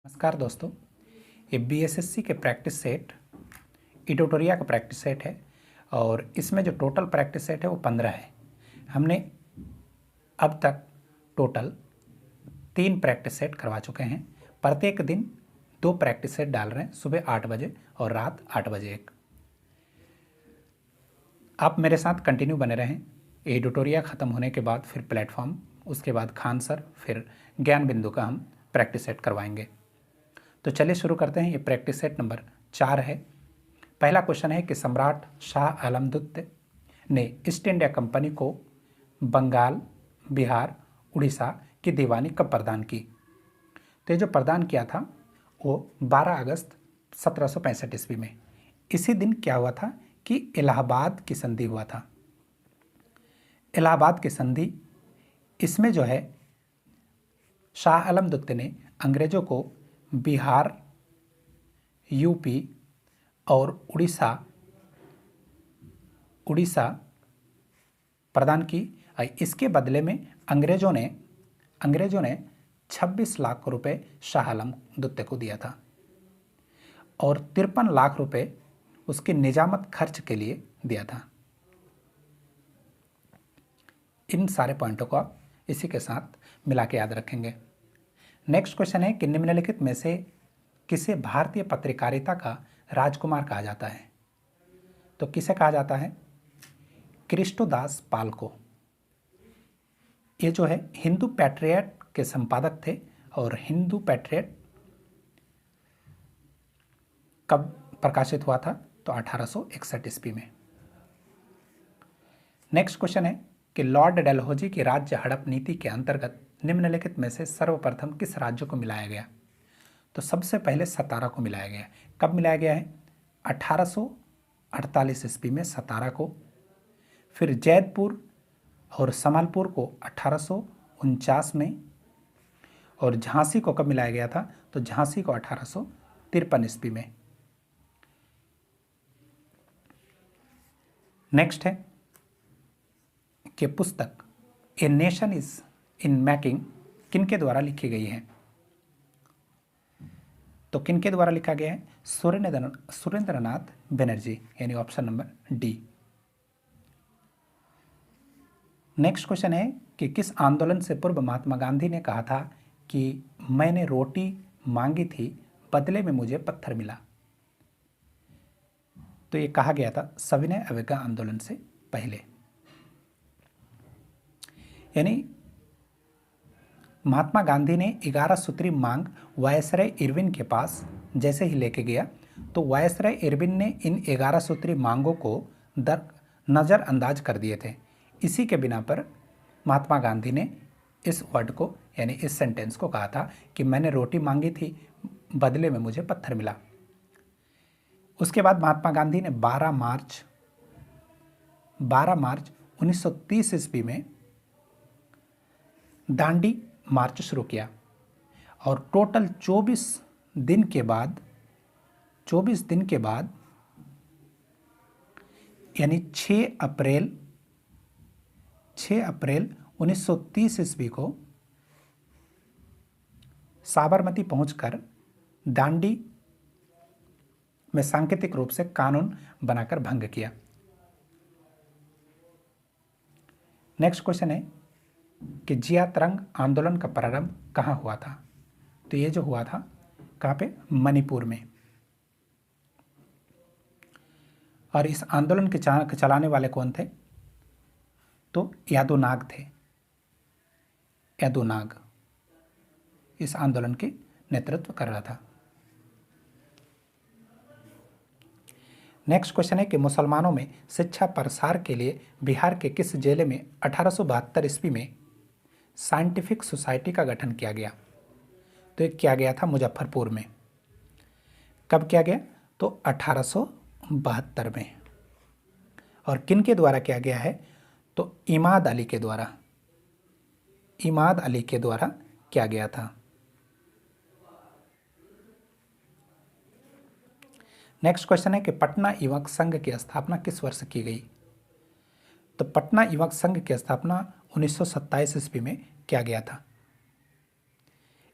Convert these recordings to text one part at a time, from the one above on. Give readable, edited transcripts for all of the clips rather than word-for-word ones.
नमस्कार दोस्तों, ये बीएसएससी के प्रैक्टिस सेट इटोटोरिया का प्रैक्टिस सेट है और इसमें जो टोटल प्रैक्टिस सेट है वो 15 है। हमने अब तक टोटल 3 प्रैक्टिस सेट करवा चुके हैं। प्रत्येक दिन 2 प्रैक्टिस सेट डाल रहे हैं, सुबह 8 बजे और रात 8 बजे एक। आप मेरे साथ कंटिन्यू बने रहें। ये इटोटोरिया ख़त्म होने के बाद फिर प्लेटफॉर्म, उसके बाद खान सर, फिर ज्ञान बिंदु का हम प्रैक्टिस सेट करवाएंगे। तो चलिए शुरू करते हैं। ये प्रैक्टिस सेट नंबर 4 है। पहला क्वेश्चन है कि सम्राट शाह आलम द्वितीय ने ईस्ट इंडिया कंपनी को बंगाल, बिहार, उड़ीसा की दीवानी कब प्रदान की? तो ये जो प्रदान किया था वो 12 अगस्त 1765 ईस्वी में। इसी दिन क्या हुआ था कि इलाहाबाद की संधि हुआ था। इलाहाबाद की संधि, इसमें जो है शाह आलम द्वितीय ने अंग्रेजों को बिहार, यूपी और उड़ीसा प्रदान की। इसके बदले में अंग्रेजों ने 26 लाख रुपए शाह आलम द्वितीय को दिया था और 53 लाख रुपए उसके निजामत खर्च के लिए दिया था। इन सारे पॉइंटों को आप इसी के साथ मिला के याद रखेंगे। नेक्स्ट क्वेश्चन है कि निम्नलिखित में से किसे भारतीय पत्रकारिता का राजकुमार कहा जाता है? तो किसे कहा जाता है? कृष्णदास पाल को। ये जो है हिंदू पैट्रियट के संपादक थे और हिंदू पैट्रियट कब प्रकाशित हुआ था? तो 1861 ईस्वी में। नेक्स्ट क्वेश्चन है कि लॉर्ड डलहौजी की राज्य हड़प नीति के अंतर्गत निम्नलिखित में से सर्वप्रथम किस राज्य को मिलाया गया? तो सबसे पहले सतारा को मिलाया गया। कब मिलाया गया है? 1848 ईस्वी में सतारा को। फिर जैतपुर और संबलपुर को 1849 में। और झांसी को कब मिलाया गया था? तो झांसी को 1853 ईस्वी में। नेक्स्ट है कि पुस्तक a nation is in making किनके द्वारा लिखी गई है? तो किनके द्वारा लिखा गया है? सुरेंद्रनाथ बनर्जी, यानी option number D. Next question है कि किस आंदोलन से पूर्व महात्मा गांधी ने कहा था कि मैंने रोटी मांगी थी, बदले में मुझे पत्थर मिला? तो ये कहा गया था सविनय अवज्ञा आंदोलन से पहले। यानी महात्मा गांधी ने 11 सूत्री मांग वायसराय इरविन के पास जैसे ही लेके गया तो वायसराय इरविन ने इन 11 सूत्री मांगों को नज़रअंदाज कर दिए थे। इसी के बिना पर महात्मा गांधी ने इस वर्ड को, यानी इस सेंटेंस को कहा था कि मैंने रोटी मांगी थी, बदले में मुझे पत्थर मिला। उसके बाद महात्मा गांधी ने 12 मार्च 1930 ईस्वी में दांडी मार्च शुरू किया और टोटल 24 दिन के बाद यानी 6 अप्रैल 1930 ईस्वी को साबरमती पहुंचकर दांडी में सांकेतिक रूप से कानून बनाकर भंग किया। नेक्स्ट क्वेश्चन है कि जिया तरंग आंदोलन का प्रारंभ कहाँ हुआ था? तो ये जो हुआ था कहाँ पे? मणिपुर में। और इस आंदोलन के चलाने वाले कौन थे? तो यादव नाग इस आंदोलन के नेतृत्व कर रहा था। नेक्स्ट क्वेश्चन है कि मुसलमानों में शिक्षा प्रसार के लिए बिहार के किस जिले में 1872 ईस्वी में साइंटिफिक सोसाइटी का गठन किया गया? तो ये किया गया था मुजफ्फरपुर में। कब किया गया? तो 1872 में। और किन के द्वारा किया गया है? तो इमाद अली के द्वारा किया गया था। नेक्स्ट क्वेश्चन है कि पटना युवक संघ की स्थापना किस वर्ष की गई? तो पटना युवक संघ की स्थापना 1927 ईस्वी में किया गया था।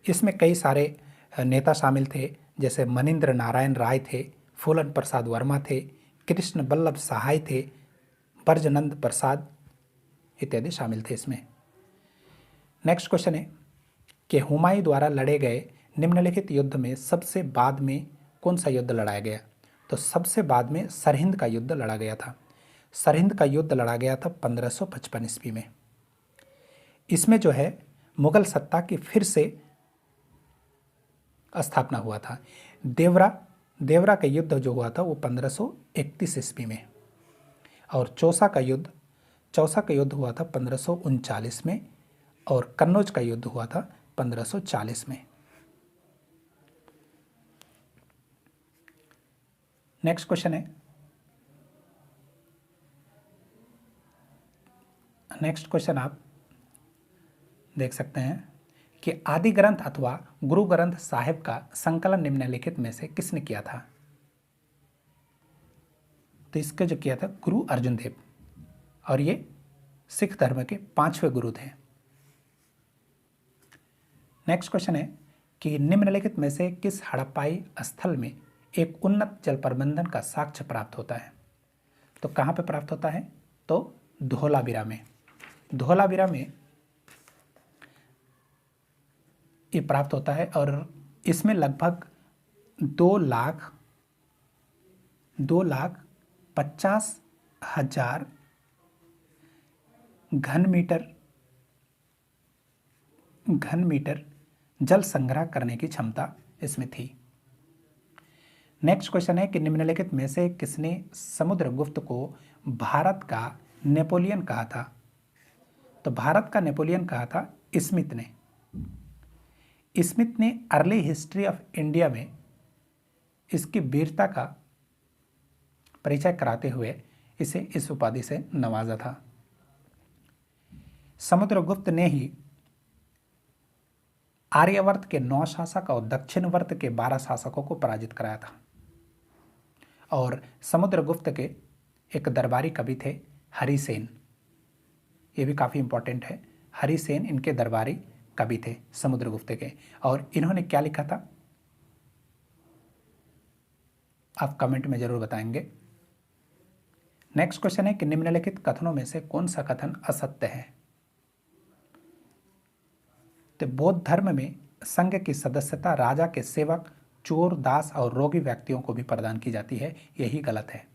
इसमें कई सारे नेता शामिल थे, जैसे मनीन्द्र नारायण राय थे, फूलन प्रसाद वर्मा थे, कृष्ण बल्लभ सहाय थे, ब्रजनंद प्रसाद इत्यादि शामिल थे इसमें। नेक्स्ट क्वेश्चन है कि हुमायूं द्वारा लड़े गए निम्नलिखित युद्ध में सबसे बाद में कौन सा युद्ध लड़ाया गया? तो सबसे बाद में सरहिंद का युद्ध लड़ा गया था। सरहिंद का युद्ध लड़ा गया था 1555 ईस्वी में। इसमें जो है मुगल सत्ता की फिर से स्थापना हुआ था। देवरा का युद्ध जो हुआ था वो 1531 ईस्वी में, और चौसा का युद्ध हुआ था 1539 में, और कन्नौज का युद्ध हुआ था 1540 में। नेक्स्ट क्वेश्चन है, नेक्स्ट क्वेश्चन आप देख सकते हैं कि आदि ग्रंथ अथवा गुरु ग्रंथ साहिब का संकलन निम्नलिखित में से किसने किया था? तो इसका जो किया था गुरु अर्जुन देव, और ये सिख धर्म के 5वें गुरु थे। नेक्स्ट क्वेश्चन है कि निम्नलिखित में से किस हड़प्पाई स्थल में एक उन्नत जल प्रबंधन का साक्ष्य प्राप्त होता है? तो कहाँ पे प्राप्त होता है? तो धोलावीरा में। धोलावीरा में ये प्राप्त होता है, और इसमें लगभग 2,50,000 घन मीटर जल संग्रह करने की क्षमता इसमें थी। नेक्स्ट क्वेश्चन है कि निम्नलिखित में से किसने समुद्रगुप्त को भारत का नेपोलियन कहा था? तो भारत का नेपोलियन कहा था स्मिथ ने। स्मिथ ने अर्ली हिस्ट्री ऑफ इंडिया में इसकी वीरता का परिचय कराते हुए इसे इस उपाधि से नवाजा था। समुद्रगुप्त ने ही आर्यवर्त के 9 शासक और दक्षिणवर्त के 12 शासकों को पराजित कराया था। और समुद्रगुप्त के एक दरबारी कवि थे हरिसेन, ये भी काफ़ी इंपॉर्टेंट है। हरिसेन इनके दरबारी कवि थे समुद्रगुप्त के, और इन्होंने क्या लिखा था आप कमेंट में जरूर बताएंगे। नेक्स्ट क्वेश्चन है कि निम्नलिखित कथनों में से कौन सा कथन असत्य है? तो बौद्ध धर्म में संघ की सदस्यता राजा के सेवक, चोर, दास और रोगी व्यक्तियों को भी प्रदान की जाती है, यही गलत है।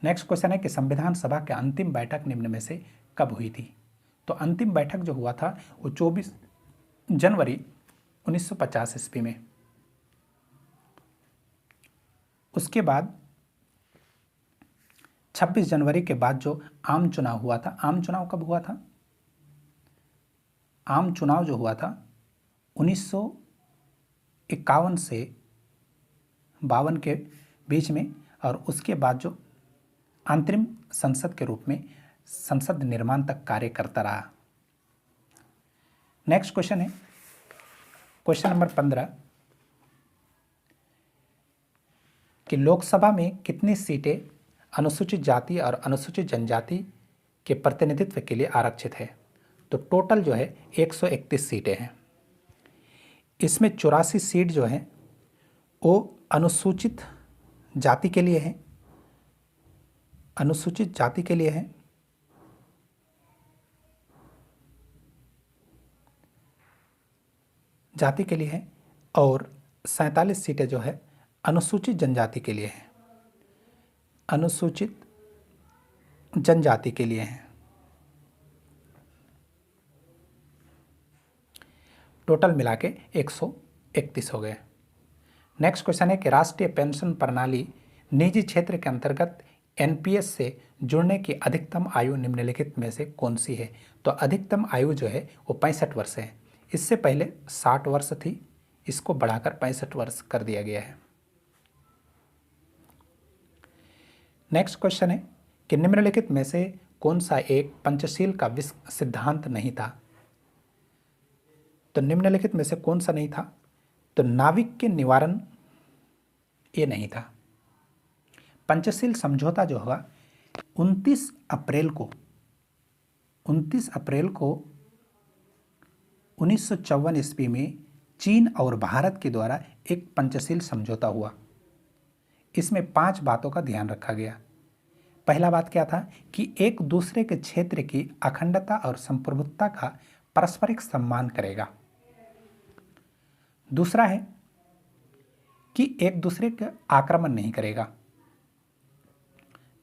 नेक्स्ट क्वेश्चन है कि संविधान सभा की अंतिम बैठक निम्न में से कब हुई थी? तो अंतिम बैठक जो हुआ था वो 24 जनवरी 1950 ईस्वी में। उसके बाद 26 जनवरी के बाद जो आम चुनाव हुआ था, आम चुनाव कब हुआ था? आम चुनाव जो हुआ था 1951 से 52 के बीच में, और उसके बाद जो अंतरिम संसद के रूप में संसद निर्माण तक कार्य करता रहा। नेक्स्ट क्वेश्चन है क्वेश्चन नंबर 15 कि लोकसभा में कितनी सीटें अनुसूचित जाति और अनुसूचित जनजाति के प्रतिनिधित्व के लिए आरक्षित है? तो टोटल जो है 131 सीटें हैं। इसमें 84 सीट जो हैं वो अनुसूचित जाति के लिए हैं, अनुसूचित जाति के लिए हैं, जाति के लिए हैं, और 47 सीटें जो है अनुसूचित जनजाति के लिए हैं, अनुसूचित जनजाति के लिए हैं। टोटल मिला के 131 हो गए। नेक्स्ट क्वेश्चन है कि राष्ट्रीय पेंशन प्रणाली निजी क्षेत्र के अंतर्गत एनपीएस से जुड़ने की अधिकतम आयु निम्नलिखित में से कौन सी है? तो अधिकतम आयु जो है वो 65 वर्ष है। इससे पहले 60 वर्ष थी, इसको बढ़ाकर 65 वर्ष कर दिया गया है। नेक्स्ट क्वेश्चन है कि निम्नलिखित में से कौन सा एक पंचशील का सिद्धांत नहीं था? तो निम्नलिखित में से कौन सा नहीं था? तो नाविक के निवारण ये नहीं था। पंचशील समझौता जो हुआ 29 अप्रैल को 1954 ईस्वी में चीन और भारत के द्वारा एक पंचशील समझौता हुआ। इसमें 5 बातों का ध्यान रखा गया। पहला बात क्या था कि एक दूसरे के क्षेत्र की अखंडता और संप्रभुता का पारस्परिक सम्मान करेगा। दूसरा है कि एक दूसरे का आक्रमण नहीं करेगा।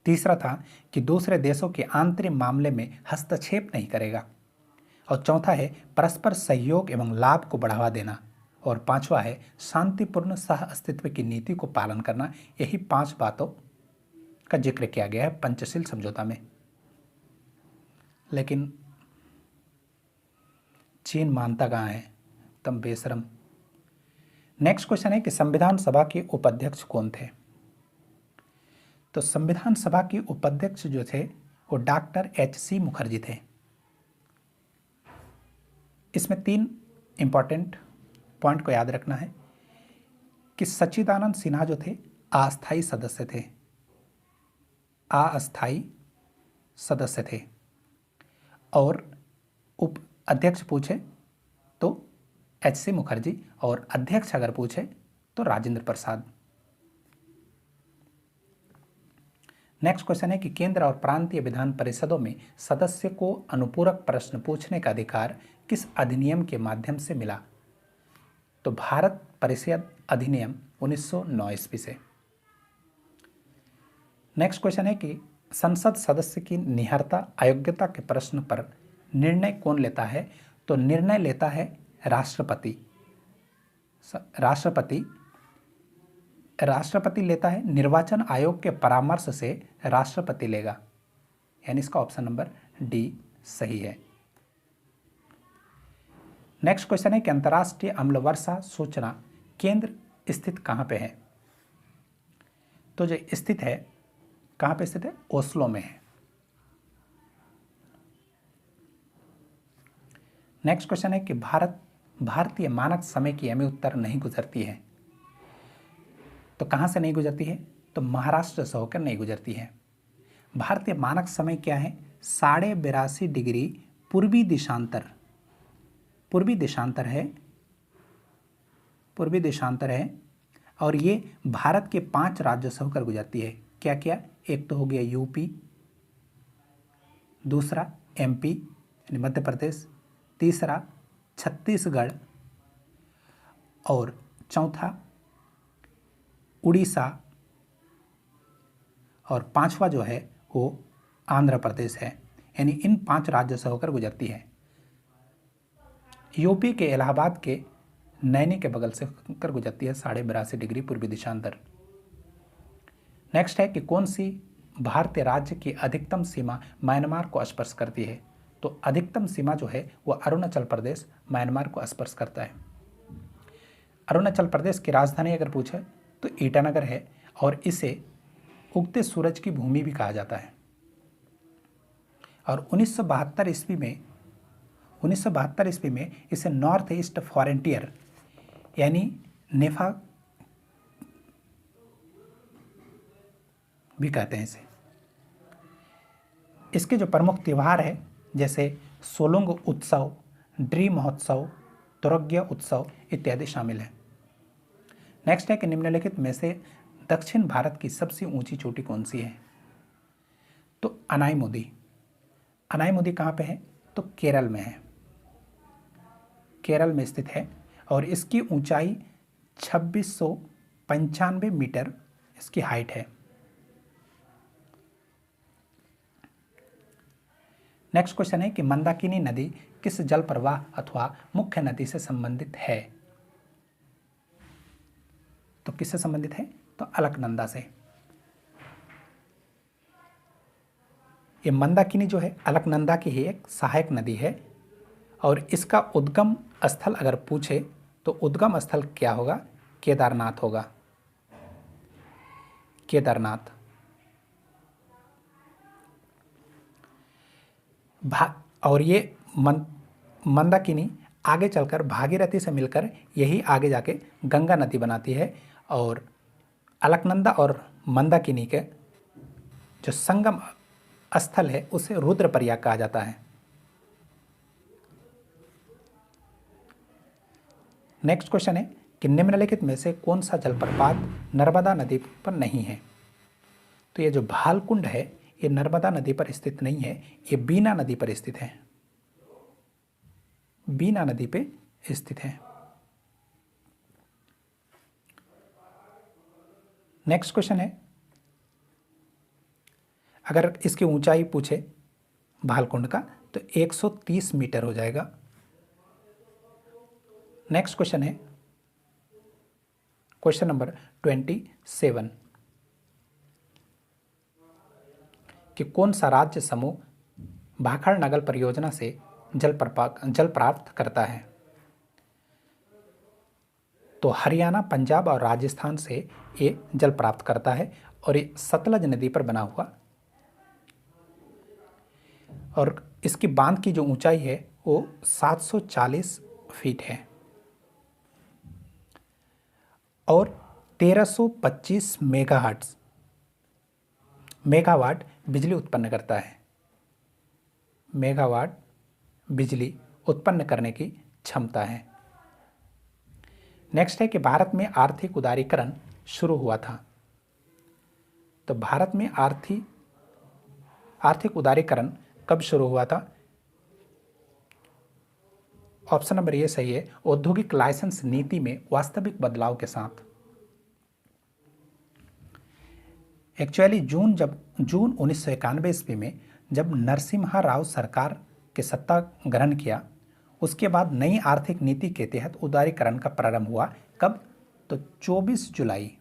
तीसरा था कि दूसरे देशों के आंतरिक मामले में हस्तक्षेप नहीं करेगा। और चौथा है परस्पर सहयोग एवं लाभ को बढ़ावा देना। और पांचवा है शांतिपूर्ण सह अस्तित्व की नीति को पालन करना। यही 5 बातों का जिक्र किया गया है पंचशील समझौता में। लेकिन चीन मानता कहाँ है, तम बेशरम। नेक्स्ट क्वेश्चन है कि संविधान सभा के उपाध्यक्ष कौन थे? तो संविधान सभा के उपाध्यक्ष जो थे वो डॉक्टर एच.सी. मुखर्जी थे। इसमें 3 इंपॉर्टेंट पॉइंट को याद रखना है कि सच्चिदानंद सिन्हा जो थे अस्थायी सदस्य थे, अस्थायी सदस्य थे। और उप अध्यक्ष पूछे तो एच.सी. मुखर्जी, और अध्यक्ष अगर पूछे तो राजेंद्र प्रसाद। नेक्स्ट क्वेश्चन है कि केंद्र और प्रांतीय विधान परिषदों में सदस्य को अनुपूरक प्रश्न पूछने का अधिकार किस अधिनियम के माध्यम से मिला? तो भारत परिषद अधिनियम 1909 ईस्वी से। नेक्स्ट क्वेश्चन है कि संसद सदस्य की निहरता अयोग्यता के प्रश्न पर निर्णय कौन लेता है? तो निर्णय लेता है राष्ट्रपति। राष्ट्रपति लेता है। निर्वाचन आयोग के परामर्श से राष्ट्रपति लेगा, यानी इसका ऑप्शन नंबर डी सही है। नेक्स्ट क्वेश्चन है कि अंतर्राष्ट्रीय अम्ल वर्षा सूचना केंद्र स्थित कहाँ पे है? तो जो स्थित है, कहाँ पे स्थित है? ओस्लो में है। नेक्स्ट क्वेश्चन है कि भारतीय मानक समय की एमई उत्तर नहीं गुजरती है, तो कहाँ से नहीं गुजरती है? तो महाराष्ट्र से होकर नहीं गुजरती है। भारतीय मानक समय क्या है? 82.5 डिग्री पूर्वी देशांतर है। और ये भारत के 5 राज्यों से होकर गुजरती है। क्या क्या? एक तो हो गया यूपी, दूसरा एमपी यानी मध्य प्रदेश, तीसरा छत्तीसगढ़, और चौथा उड़ीसा, और 5वां जो है वो आंध्र प्रदेश है। यानी इन 5 राज्यों से होकर गुजरती है। यूपी के इलाहाबाद के नैनी के बगल से होकर गुजरती है 82.5 डिग्री पूर्वी देशांतर। नेक्स्ट है कि कौन सी भारतीय राज्य की अधिकतम सीमा म्यांमार को स्पर्श करती है? तो अधिकतम सीमा जो है वह अरुणाचल प्रदेश म्यांमार को स्पर्श करता है। अरुणाचल प्रदेश की राजधानी अगर पूछे तो ईटानगर है, और इसे उगते सूरज की भूमि भी कहा जाता है। और 1972 ईस्वी में इसे नॉर्थ ईस्ट फ्रंटियर यानी नेफा भी कहते हैं इसे। इसके जो प्रमुख त्यौहार है जैसे सोलुंग उत्सव, ड्री महोत्सव, तुरग्य उत्सव इत्यादि शामिल है। नेक्स्ट है कि निम्नलिखित में से दक्षिण भारत की सबसे ऊंची चोटी कौन सी है? तो अनाईमुदी कहाँ पे है? तो केरल में है, केरल में स्थित है। और इसकी ऊंचाई 2695 मीटर इसकी हाइट है। नेक्स्ट क्वेश्चन है कि मंदाकिनी नदी किस जल प्रवाह अथवा मुख्य नदी से संबंधित है? तो किससे संबंधित है? तो अलकनंदा से। ये मंदाकिनी जो है अलकनंदा की ही एक सहायक नदी है। और इसका उद्गम स्थल अगर पूछे तो उद्गम स्थल क्या होगा? केदारनाथ होगा, केदारनाथ। और ये मंदाकिनी आगे चलकर भागीरथी से मिलकर यही आगे जाके गंगा नदी बनाती है। और अलकनंदा और मंदाकिनी के जो संगम स्थल है उसे रुद्रप्रयाग कहा जाता है। नेक्स्ट क्वेश्चन है कि निम्नलिखित में से कौन सा जलप्रपात नर्मदा नदी पर नहीं है। तो ये जो भालकुंड है ये नर्मदा नदी पर स्थित नहीं है, ये बीना नदी पर स्थित है, बीना नदी पे स्थित है। नेक्स्ट क्वेश्चन है, अगर इसकी ऊंचाई पूछे भालकुंड का तो 130 मीटर हो जाएगा। नेक्स्ट क्वेश्चन है क्वेश्चन नंबर 27 कि कौन सा राज्य समूह भाखड़ नगर परियोजना से जल प्राप्त करता है। तो हरियाणा, पंजाब और राजस्थान से ये जल प्राप्त करता है और ये सतलज नदी पर बना हुआ, और इसकी बांध की जो ऊंचाई है वो 740 फीट है और 1325 मेगावाट बिजली उत्पन्न करता है। मेगावाट बिजली उत्पन्न करने की क्षमता है। नेक्स्ट है कि भारत में आर्थिक उदारीकरण शुरू हुआ था। तो भारत में आर्थिक उदारीकरण कब शुरू हुआ था। ऑप्शन नंबर ये सही है, औद्योगिक लाइसेंस नीति में वास्तविक बदलाव के साथ। एक्चुअली जून 1991 ईस्वी में जब नरसिम्हा राव सरकार के सत्ता ग्रहण किया, उसके बाद नई आर्थिक नीति के तहत उदारीकरण का प्रारंभ हुआ। कब? तो 24 जुलाई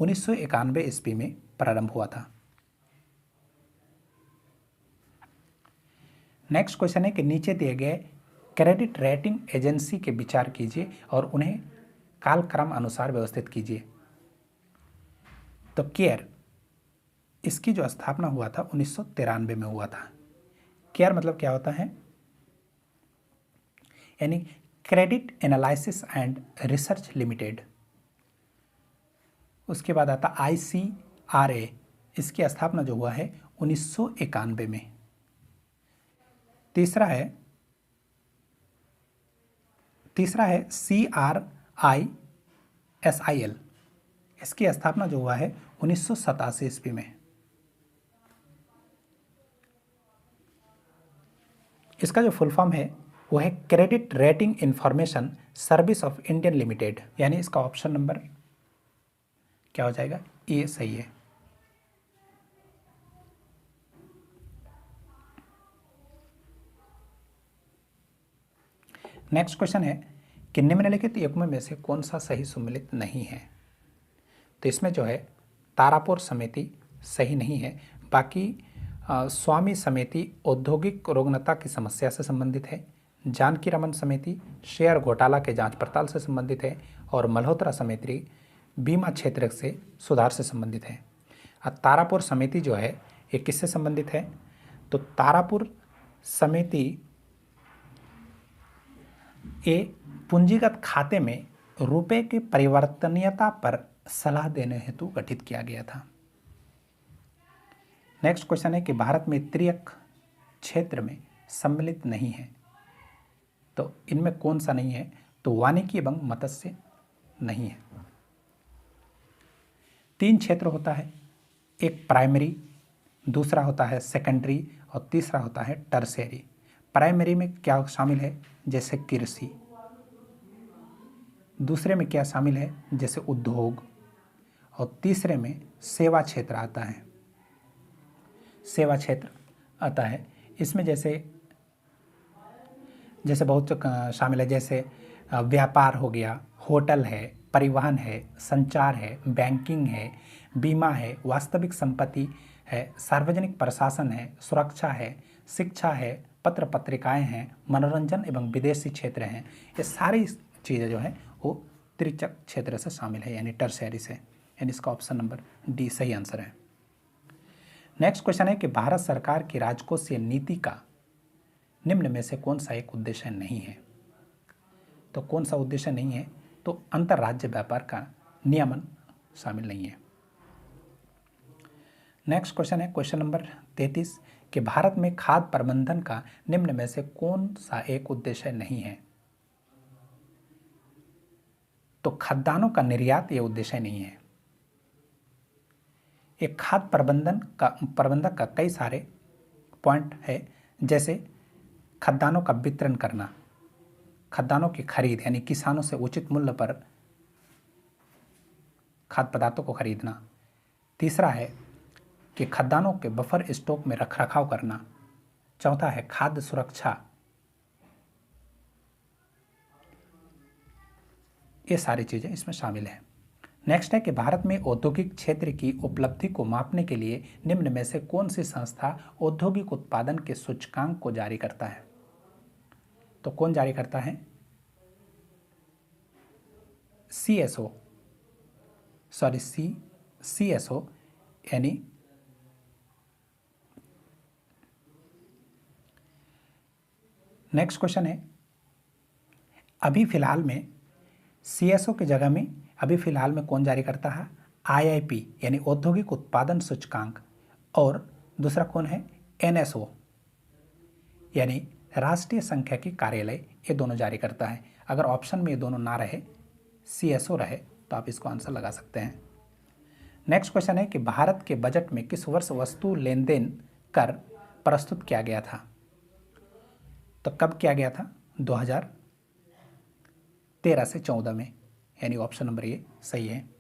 1991 ईस्वी में प्रारंभ हुआ था। नेक्स्ट क्वेश्चन है कि नीचे दिए गए क्रेडिट रेटिंग एजेंसी के विचार कीजिए और उन्हें कालक्रम अनुसार व्यवस्थित कीजिए। तो केयर, इसकी जो स्थापना हुआ था 1993 में हुआ था। केयर मतलब क्या होता है, यानी credit analysis and research limited. उसके बाद आता ICRA, इसकी स्थापना जो हुआ है 1991 में। तीसरा है CRISIL, इसकी स्थापना जो हुआ है 1987 ईस्वी में। इसका जो फुल फॉर्म है वो है credit rating information service of Indian limited, यानी इसका ऑप्शन नंबर क्या हो जाएगा, ए सही है। नेक्स्ट क्वेश्चन है कि निम्नलिखित युग्म में से कौन सा सही सुमेलित नहीं है। तो इसमें जो है तारापुर समिति सही नहीं है, बाकी स्वामी समिति औद्योगिक रोगनता की समस्या से संबंधित है, जानकी रमन समिति शेयर घोटाला के जांच पड़ताल से संबंधित है और मल्होत्रा समिति बीमा क्षेत्र से सुधार से संबंधित है। तारापुर समिति जो है ये किससे संबंधित है, तो तारापुर समिति ये पूंजीगत खाते में रुपए के परिवर्तनीयता पर सलाह देने हेतु गठित किया गया था। नेक्स्ट क्वेश्चन है कि भारत में त्रियक क्षेत्र में सम्मिलित नहीं है। तो इनमें कौन सा नहीं है, तो वानिकी एवं मत्स्य नहीं है। 3 क्षेत्र होता है, एक प्राइमरी, दूसरा होता है सेकेंडरी और तीसरा होता है टर्शियरी। प्राइमरी में क्या शामिल है, जैसे कृषि। दूसरे में क्या शामिल है, जैसे उद्योग। और तीसरे में सेवा क्षेत्र आता है। सेवा क्षेत्र आता है, इसमें जैसे बहुत शामिल है, जैसे व्यापार हो गया, होटल है, परिवहन है, संचार है, बैंकिंग है, बीमा है, वास्तविक संपत्ति है, सार्वजनिक प्रशासन है, सुरक्षा है, शिक्षा है, पत्र पत्रिकाएं हैं, मनोरंजन एवं विदेशी क्षेत्र हैं। ये सारी चीज़ें जो है वो त्रिचक क्षेत्र से शामिल है, यानी टर्शियरी से, यानी इसका ऑप्शन नंबर डी सही आंसर है। नेक्स्ट क्वेश्चन है कि भारत सरकार की राजकोषीय नीति का निम्न में से कौन सा एक उद्देश्य नहीं है। तो कौन सा उद्देश्य नहीं है, तो अंतर्राज्य व्यापार का नियमन शामिल नहीं है। नेक्स्ट क्वेश्चन है क्वेश्चन नंबर 33 कि भारत में खाद्य प्रबंधन का निम्न में से कौन सा एक उद्देश्य नहीं है? तो खाद्यान्नों का निर्यात यह उद्देश्य नहीं है। एक खाद्य प्रबंधक का कई सारे पॉइंट है, जैसे खाद्यान्नों का वितरण करना, खाद्यान्नों की खरीद यानी किसानों से उचित मूल्य पर खाद्य पदार्थों को खरीदना। तीसरा है कि खाद्यान्नों के बफर स्टॉक में रखरखाव करना। चौथा है खाद्य सुरक्षा। ये सारी चीजें इसमें शामिल हैं। नेक्स्ट है कि भारत में औद्योगिक क्षेत्र की उपलब्धि को मापने के लिए निम्न में से कौन सी संस्था औद्योगिक उत्पादन के सूचकांक को जारी करता है? तो कौन जारी करता है? CSO यानी नेक्स्ट क्वेश्चन है, अभी फिलहाल में CSO की जगह में अभी फिलहाल में कौन जारी करता है? IIP यानी औद्योगिक उत्पादन सूचकांक। और दूसरा कौन है? NSO यानी राष्ट्रीय सांख्यिकी कार्यालय। ये दोनों जारी करता है। अगर ऑप्शन में ये दोनों ना रहे, CSO रहे, तो आप इसको आंसर लगा सकते हैं। नेक्स्ट क्वेश्चन है कि भारत के बजट में किस वर्ष वस्तु लेन देन कर प्रस्तुत किया गया था? तो कब किया गया था? 2013 से 14 में, यानी ऑप्शन नंबर ये सही है।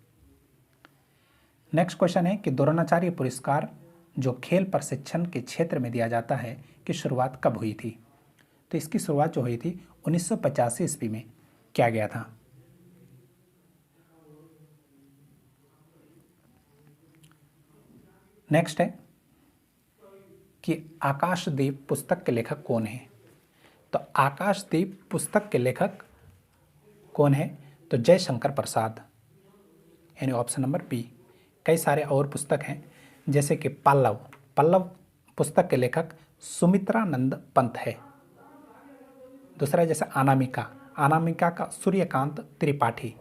नेक्स्ट क्वेश्चन है कि द्रोणाचार्य पुरस्कार जो खेल प्रशिक्षण के क्षेत्र में दिया जाता है की शुरुआत कब हुई थी? तो इसकी शुरुआत जो हुई थी 1985 ईस्वी में किया गया था। नेक्स्ट है कि आकाशदीप पुस्तक के लेखक कौन है? तो आकाशदीप पुस्तक के लेखक कौन है? तो जयशंकर प्रसाद, यानी ऑप्शन नंबर बी। कई सारे और पुस्तक हैं, जैसे कि पल्लव पुस्तक के लेखक सुमित्रानंद पंत है। दूसरा जैसे अनामिका का सूर्यकांत त्रिपाठी।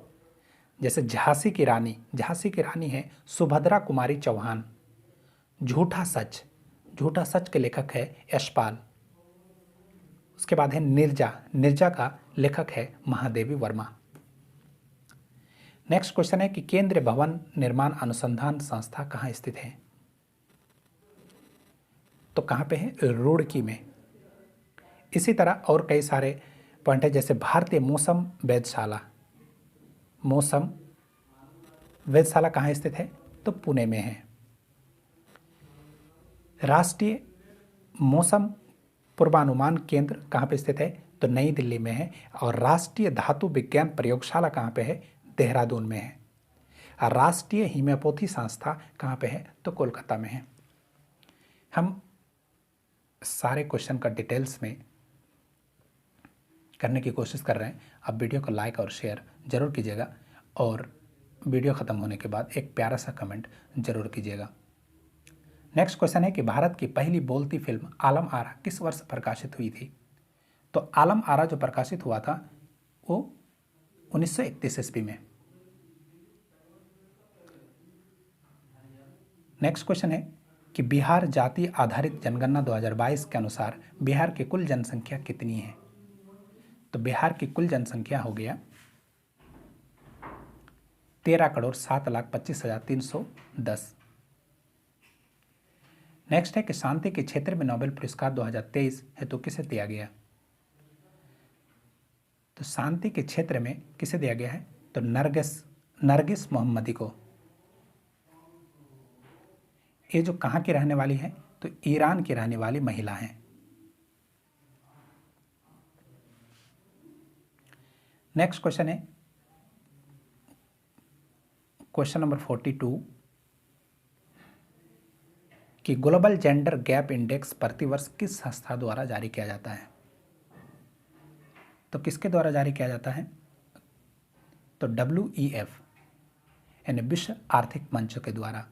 जैसे झांसी की रानी है सुभद्रा कुमारी चौहान। झूठा सच के लेखक है यशपाल। उसके बाद है निर्जा का लेखक है महादेवी वर्मा। नेक्स्ट क्वेश्चन है कि केंद्रीय भवन निर्माण अनुसंधान संस्था कहाँ स्थित है? तो कहाँ पे है? रुड़की में। इसी तरह और कई सारे पॉइंट है, जैसे भारतीय मौसम वेधशाला कहाँ स्थित है? तो पुणे में है। राष्ट्रीय मौसम पूर्वानुमान केंद्र कहाँ पे स्थित है? तो नई दिल्ली में है। और राष्ट्रीय धातु विज्ञान प्रयोगशाला कहाँ पे है? देहरादून में है। और राष्ट्रीय होम्योपैथी संस्था कहाँ पे है? तो कोलकाता में है। हम सारे क्वेश्चन का डिटेल्स में करने की कोशिश कर रहे हैं। आप वीडियो को लाइक और शेयर जरूर कीजिएगा, और वीडियो ख़त्म होने के बाद एक प्यारा सा कमेंट जरूर कीजिएगा। नेक्स्ट क्वेश्चन है कि भारत की पहली बोलती फिल्म आलम आरा किस वर्ष प्रकाशित हुई थी? तो आलम आरा जो प्रकाशित हुआ था वो 1931 ईस्वी में। नेक्स्ट क्वेश्चन है कि बिहार जाति आधारित जनगणना 2022 के अनुसार बिहार की कुल जनसंख्या कितनी है? तो बिहार की कुल जनसंख्या हो गया 13,07,25,310। नेक्स्ट है कि शांति के क्षेत्र में नोबेल पुरस्कार 2023 हेतु किसे दिया गया? तो शांति के क्षेत्र में किसे दिया गया है? तो नरगिस मोहम्मदी को। ये जो कहाँ की रहने वाली है? तो ईरान की रहने वाली महिला है। नेक्स्ट क्वेश्चन है क्वेश्चन नंबर 42 कि ग्लोबल जेंडर गैप इंडेक्स प्रतिवर्ष किस संस्था द्वारा जारी किया जाता है? तो किसके द्वारा जारी किया जाता है? तो WEF यानी विश्व आर्थिक मंच के द्वारा।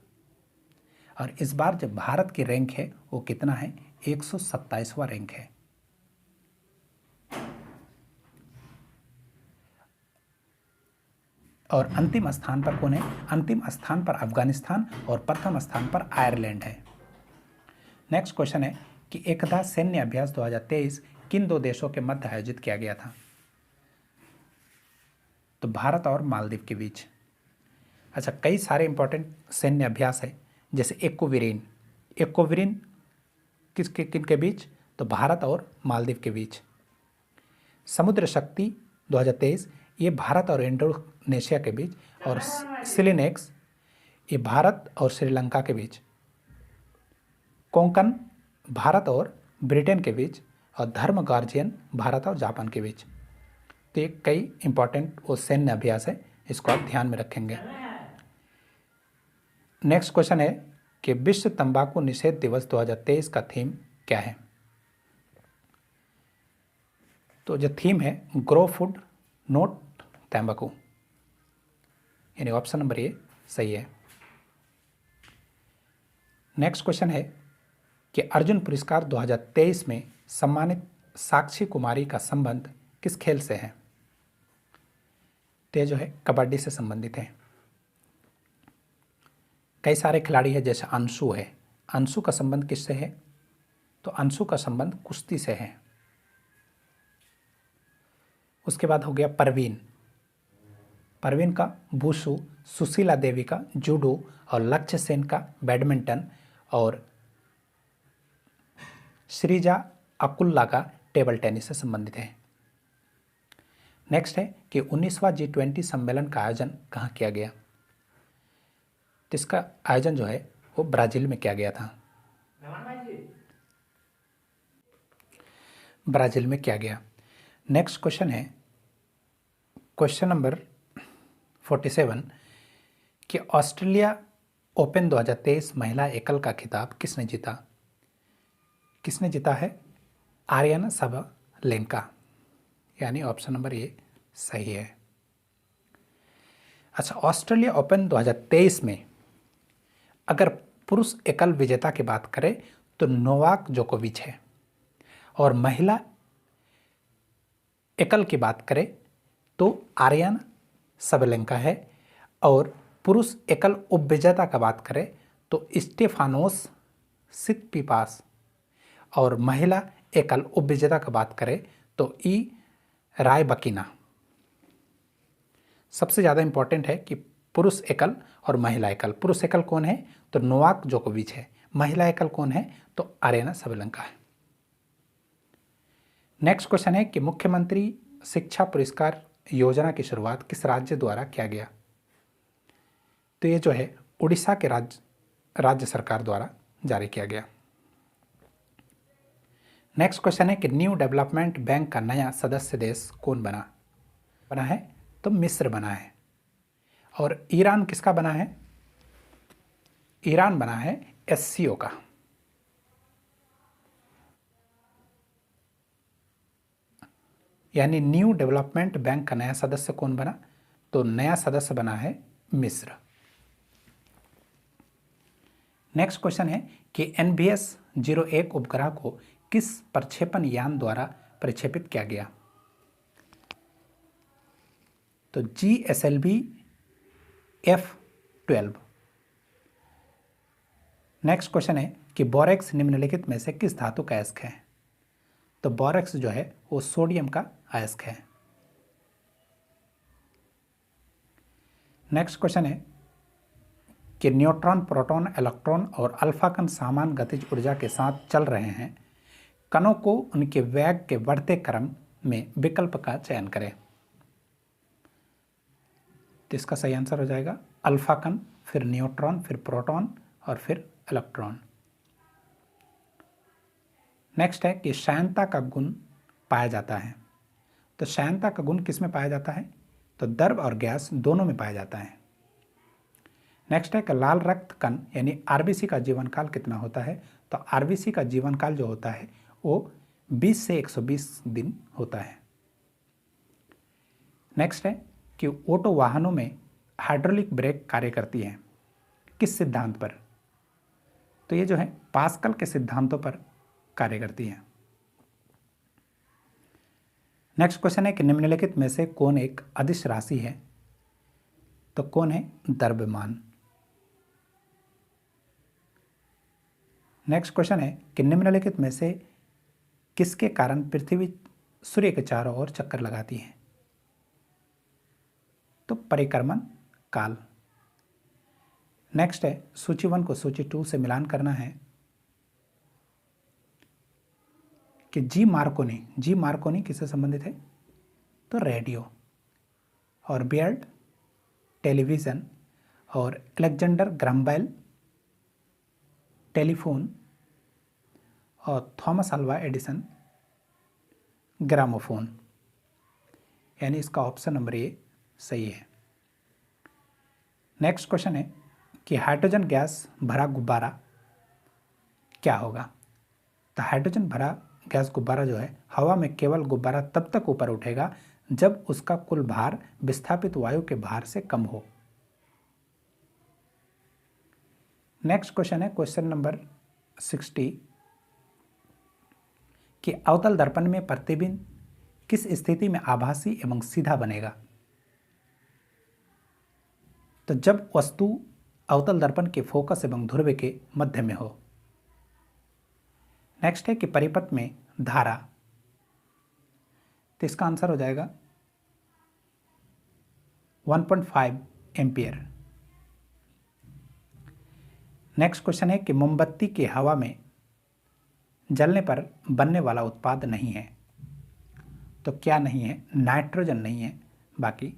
और इस बार जो भारत की रैंक है वो कितना है? 127वां रैंक है। और अंतिम स्थान पर कौन है? अंतिम स्थान पर अफगानिस्तान और प्रथम स्थान पर आयरलैंड है। नेक्स्ट क्वेश्चन है कि एकता सैन्य अभ्यास 2023 किन दो देशों के मध्य आयोजित किया गया था? तो भारत और मालदीव के बीच। अच्छा, कई सारे इंपॉर्टेंट सैन्य अभ्यास है, जैसे एक्विरिन। एक्विरिन किसके किन के बीच? तो भारत और मालदीव के बीच। समुद्र शक्ति 2023 ये भारत और इंडोनेशिया के बीच। और सिलिनेक्स ये भारत और श्रीलंका के बीच। कोंकण भारत और ब्रिटेन के बीच। और धर्म गार्जियन भारत और जापान के बीच। तो ये कई इंपॉर्टेंट वो सैन्य अभ्यास है, इसको आप ध्यान में रखेंगे। नेक्स्ट क्वेश्चन है कि विश्व तंबाकू निषेध दिवस 2023 का थीम क्या है? तो जो थीम है ग्रो फूड नोट तंबाकू, यानी ऑप्शन नंबर ए सही है। नेक्स्ट क्वेश्चन है कि अर्जुन पुरस्कार 2023 में सम्मानित साक्षी कुमारी का संबंध किस खेल से है? तो जो है कबड्डी से संबंधित है। कई सारे खिलाड़ी हैं, जैसे अंशु है। अंशु का संबंध किससे है? तो अंशु का संबंध कुश्ती से है। उसके बाद हो गया परवीन। परवीन का वुशु, सुशीला देवी का जूडो और लक्ष्य सेन का बैडमिंटन और श्रीजा अकुल्ला का टेबल टेनिस से संबंधित है। नेक्स्ट है कि 19वां G20 सम्मेलन का आयोजन कहाँ किया गया? तो इसका आयोजन जो है वो ब्राज़ील में किया गया था। ब्राज़ील में किया गया। नेक्स्ट क्वेश्चन है क्वेश्चन नंबर 47 कि ऑस्ट्रेलिया ओपन 2023 महिला एकल का खिताब किसने जीता? किसने जीता है? आर्यना सबलेंका, यानी ऑप्शन नंबर ए सही है। अच्छा, ऑस्ट्रेलिया ओपन 2023 में अगर पुरुष एकल विजेता की बात करें तो नोवाक जोकोविच है, और महिला एकल की बात करें तो आर्यना सबलेंका है, और पुरुष एकल उपविजेता का बात करें तो स्टेफानोस सितसिपास, और महिला एकल उपविजेता का बात करें तो ई रायबकिना। सबसे ज़्यादा इंपॉर्टेंट है कि पुरुष एकल और महिला एकल। पुरुष एकल कौन है? तो नोवाक जोकोविच है। महिला एकल कौन है? तो आर्यना सबलेंका है। नेक्स्ट क्वेश्चन है कि मुख्यमंत्री शिक्षा पुरस्कार योजना की शुरुआत किस राज्य द्वारा किया गया? तो ये जो है उड़ीसा के राज्य सरकार द्वारा जारी किया गया। नेक्स्ट क्वेश्चन है कि न्यू डेवलपमेंट बैंक का नया सदस्य देश कौन बना है? तो मिस्र बना है। और ईरान किसका बना है? ईरान बना है SCO का। यानी न्यू डेवलपमेंट बैंक का नया सदस्य कौन बना? तो नया सदस्य बना है मिस्र। नेक्स्ट क्वेश्चन है कि NVS 01 उपग्रह को किस प्रक्षेपण यान द्वारा प्रक्षेपित किया गया? तो GSLV F-12। नेक्स्ट क्वेश्चन है कि बोरेक्स निम्नलिखित में से किस धातु का अयस्क है? तो बोरेक्स जो है वो सोडियम का अयस्क है। नेक्स्ट क्वेश्चन है कि न्यूट्रॉन, प्रोटॉन, इलेक्ट्रॉन और अल्फा कण समान गतिज ऊर्जा के साथ चल रहे हैं। कणों को उनके वेग के बढ़ते क्रम में विकल्प का चयन करें। तो इसका सही आंसर हो जाएगा अल्फा कण, फिर न्यूट्रॉन, फिर प्रोटॉन और फिर इलेक्ट्रॉन। नेक्स्ट है कि श्यानता का गुण पाया जाता है। तो श्यानता का गुण किस में पाया जाता है? तो द्रव और गैस दोनों में पाया जाता है। नेक्स्ट है कि लाल रक्त कण यानी RBC का जीवन काल कितना होता है? तो RBC का जीवन काल जो होता है वो 20 से 120 दिन होता है। नेक्स्ट है कि ऑटो वाहनों में हाइड्रोलिक ब्रेक कार्य करती है किस सिद्धांत पर? तो ये जो है पास्कल के सिद्धांतों पर कार्य करती है। नेक्स्ट क्वेश्चन है कि निम्नलिखित में से कौन एक अदिश राशि है? तो कौन है? द्रव्यमान। नेक्स्ट क्वेश्चन है कि निम्नलिखित में से किसके कारण पृथ्वी सूर्य के चारों ओर चक्कर लगाती है? तो परिक्रमण काल। नेक्स्ट है सूची 1 को सूची 2 से मिलान करना है कि जी मार्कोनी किससे संबंधित है? तो रेडियो, और बियर्ड टेलीविज़न, और अलेक्जेंडर ग्राहम बेल टेलीफोन, और थॉमस अल्वा एडिसन ग्रामोफोन। यानी इसका ऑप्शन नंबर ए सही है। नेक्स्ट क्वेश्चन है कि हाइड्रोजन गैस भरा गुब्बारा क्या होगा? तो हाइड्रोजन भरा गैस गुब्बारा जो है, हवा में केवल गुब्बारा तब तक ऊपर उठेगा जब उसका कुल भार विस्थापित वायु के भार से कम हो। नेक्स्ट क्वेश्चन है क्वेश्चन नंबर 60 कि अवतल दर्पण में प्रतिबिंब किस स्थिति में आभासी एवं सीधा बनेगा? तो जब वस्तु अवतल दर्पण के फोकस एवं ध्रुव के मध्य में हो। नेक्स्ट है कि परिपथ में धारा, तो इसका आंसर हो जाएगा 1.5 एम्पियर। नेक्स्ट क्वेश्चन है कि मोमबत्ती के हवा में जलने पर बनने वाला उत्पाद नहीं है। तो क्या नहीं है? नाइट्रोजन नहीं है, बाकी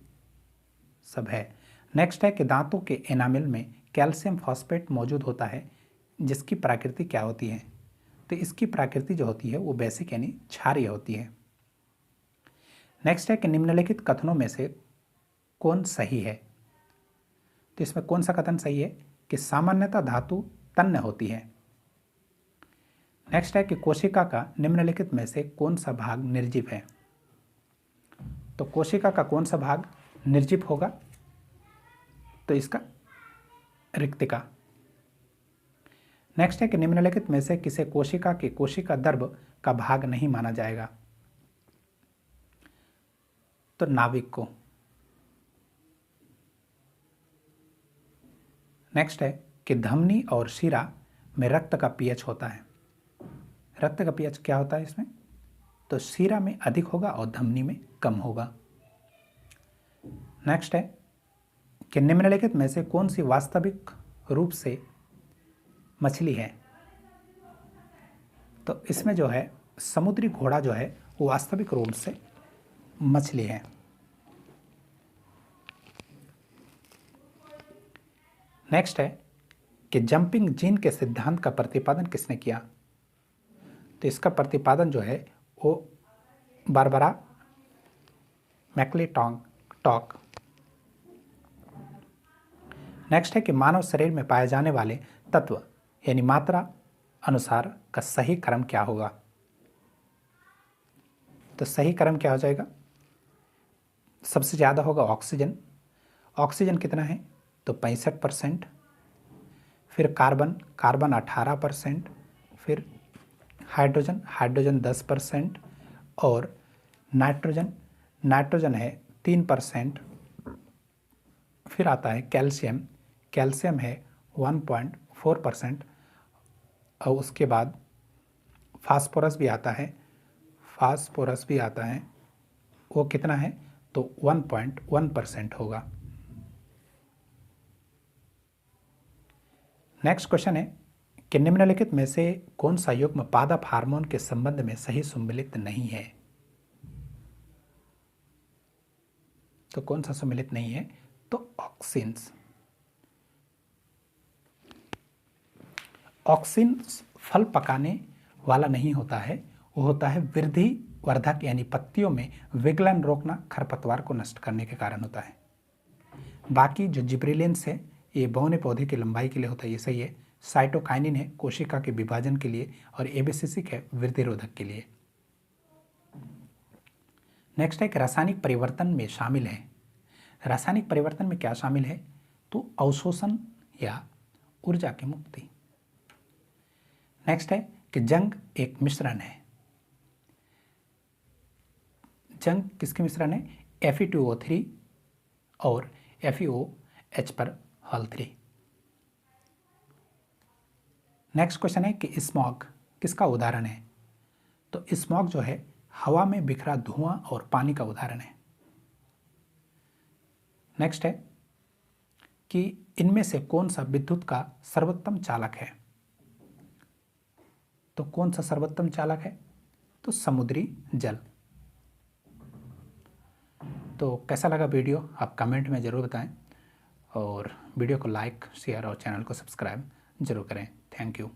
सब है। नेक्स्ट है कि दांतों के एनामिल में कैल्शियम फॉस्फेट मौजूद होता है, जिसकी प्रकृति क्या होती है? तो इसकी प्रकृति जो होती है वो बेसिक यानी क्षारीय होती है। नेक्स्ट है कि निम्नलिखित कथनों में से कौन सही है? तो इसमें कौन सा कथन सही है कि सामान्यतः धातु तन्य होती है? नेक्स्ट है कि कोशिका का निम्नलिखित में से कौन सा भाग निर्जीव है? तो कोशिका का कौन सा भाग निर्जीव होगा? तो इसका रिक्तिका। नेक्स्ट है कि निम्नलिखित में से किसे कोशिका के कोशिका द्रव का भाग नहीं माना जाएगा? तो नाभिक को। नेक्स्ट है कि धमनी और शिरा में रक्त का पीएच होता है। रक्त का पीएच क्या होता है इसमें? तो शिरा में अधिक होगा और धमनी में कम होगा। नेक्स्ट है कि निम्नलिखित में से कौन सी वास्तविक रूप से मछली है? तो इसमें जो है समुद्री घोड़ा जो है वो वास्तविक रूप से मछली है। नेक्स्ट है कि जंपिंग जीन के सिद्धांत का प्रतिपादन किसने किया? तो इसका प्रतिपादन जो है वो बारबरा मैक्लिंटॉक। नेक्स्ट है कि मानव शरीर में पाए जाने वाले तत्व यानी मात्रा अनुसार का सही क्रम क्या होगा? तो सही क्रम क्या हो जाएगा? सबसे ज़्यादा होगा ऑक्सीजन। ऑक्सीजन कितना है? तो 65%। फिर कार्बन 18%। फिर हाइड्रोजन 10%। और नाइट्रोजन है 3%। फिर आता है कैल्शियम है 1.4%। और उसके बाद फास्फोरस भी आता है, वो कितना है? तो 1.1% होगा। नेक्स्ट क्वेश्चन है कि निम्नलिखित में से कौन सा युग्म पादप हार्मोन के संबंध में सही सम्मिलित नहीं है? तो कौन सा सम्मिलित नहीं है? तो ऑक्सिन्स। ऑक्सिन फल पकाने वाला नहीं होता है, वो होता है वृद्धि वर्धक यानी पत्तियों में विगलन रोकना, खरपतवार को नष्ट करने के कारण होता है। बाकी जो जिब्रेलियंस है ये बौने पौधे की लंबाई के लिए होता है, ये सही है। साइटोकाइनिन है कोशिका के विभाजन के लिए, और एबिसिसिक है वृद्धि रोधक के लिए। नेक्स्ट है कि रासायनिक परिवर्तन में शामिल है। रासायनिक परिवर्तन में क्या शामिल है? तो अवशोषण या ऊर्जा की मुक्ति। नेक्स्ट है कि जंग एक मिश्रण है। जंग किसके मिश्रण है? Fe2O3 और FeOH पर हल 3। नेक्स्ट क्वेश्चन है कि स्मॉग किसका उदाहरण है? तो स्मॉग जो है हवा में बिखरा धुआं और पानी का उदाहरण है। नेक्स्ट है कि इनमें से कौन सा विद्युत का सर्वोत्तम चालक है? तो कौन सा सर्वोत्तम चालक है? तो समुद्री जल। तो कैसा लगा वीडियो आप कमेंट में ज़रूर बताएं और वीडियो को लाइक शेयर और चैनल को सब्सक्राइब जरूर करें। Thank you.